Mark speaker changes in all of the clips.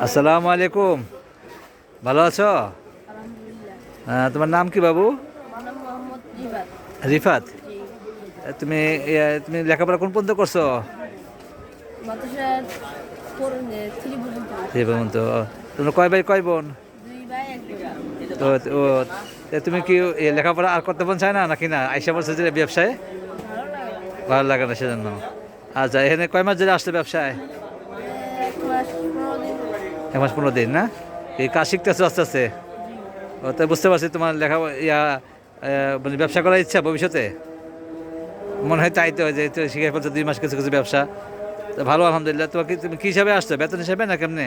Speaker 1: আসসালামু আলাইকুম। ভালো আছো? তোমার নাম কি বাবু? রিফাত। তুমি তুমি লেখাপড়া কোন পর্যন্ত করছো? থ্রি পর্যন্ত। তোমরা কয় ভাই কয় বোন? তো ও, তুমি কি লেখাপড়া আর করতে মন চায় না নাকি না আইসা বলছো যে ব্যবসায় ভালো লাগে না সেজন্য? আচ্ছা, এখানে কয় মাস ধরে আসছে ব্যবসায়? 1 মাস 15 দিন না? এই কাজ শিখতেছো আস্তে আস্তে? ও, তাই বুঝতে পারছি তোমার লেখা মানে ব্যবসা করার ইচ্ছা ভবিষ্যতে মনে হয়, তাই তো যে তো শিখে ফেলছো 2 মাস কিছু কিছু ব্যবসা। তো ভালো, আলহামদুলিল্লাহ। তোমার কি তুমি কী হিসাবে আসছো, বেতন হিসাবে না কেমনে?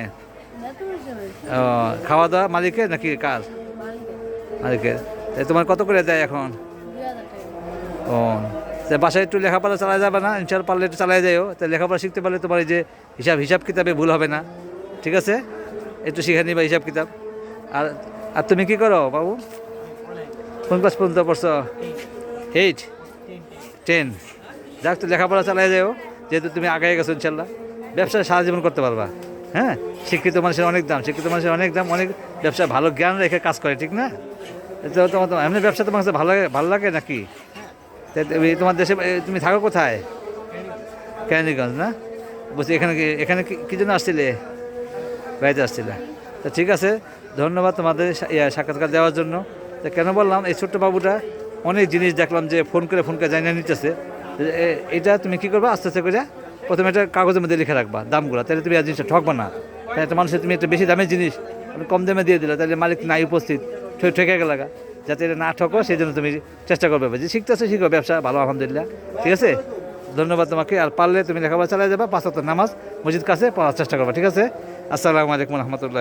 Speaker 1: ও, খাওয়া দাওয়া মালিকের নাকি কার? মালিকের। তাই তোমার কত করে দেয় এখন? ও, তা বাসায় একটু লেখাপড়া চালা যাবে না? ইনশাল্লাহ পারলে একটু চালাই যাও, তাই লেখাপড়া শিখতে পারলে তোমার এই যে হিসাব হিসাব কিতাবে ভুল হবে না। ঠিক আছে, একটু শিখে নিবা হিসাব কিতাব। আর আর তুমি কি করো বাবু? কোন ক্লাস পর্যন্ত পড়ছো? 8, 10? যাক, তো লেখাপড়া চালাই যাও, যেহেতু তুমি আগে গেছো। ইনশাল্লাহ ব্যবসা সারা জীবন করতে পারবা। হ্যাঁ, শিক্ষিত মানুষের অনেক দাম, শিক্ষিত মানুষের অনেক দাম, অনেক ব্যবসা ভালো জ্ঞান রেখে কাজ করে, ঠিক না? তো তোমার এমনি ব্যবসা তোমার কাছে ভালো লাগে নাকি? তোমার দেশে তুমি থাকো কোথায়? কেরানীগঞ্জ না? বলছি, এখানে কি জন্য আসছিলে? বেড়াইতে আসছিলে? তা ঠিক আছে, ধন্যবাদ তোমাদের সাক্ষাৎকার দেওয়ার জন্য। তা কেন বললাম, এই ছোট্ট বাবুটা অনেক জিনিস দেখলাম যে ফোন করে জানিয়ে নিতেছে। এটা তুমি কী করবা, আস্তে আস্তে করে প্রথমে একটা কাগজের মধ্যে লিখে রাখবা দামগুলো, তাহলে তুমি আর জিনিসটা ঠকবা না। তাই একটা মানুষের তুমি একটা বেশি দামের জিনিস তুমি কম দামে দিয়ে দিলে, তাহলে মালিক নাই উপস্থিত, ঠকে গেলাগা। যাতে এটা না ঠকো সেই জন্য তুমি চেষ্টা করবে, যে শিখতেছো শিখো, ব্যবসা ভালো, আলহামদুলিল্লাহ। ঠিক আছে, ধন্যবাদ তোমাকে। আর পারলে তুমি লেখাপড়া চালিয়ে যাবা, 5 ওয়াক্ত নামাজ মসজিদ কাছে পড়ার চেষ্টা করবা। ঠিক আছে, আসসালামু আলাইকুম রহমতুল্লাহ।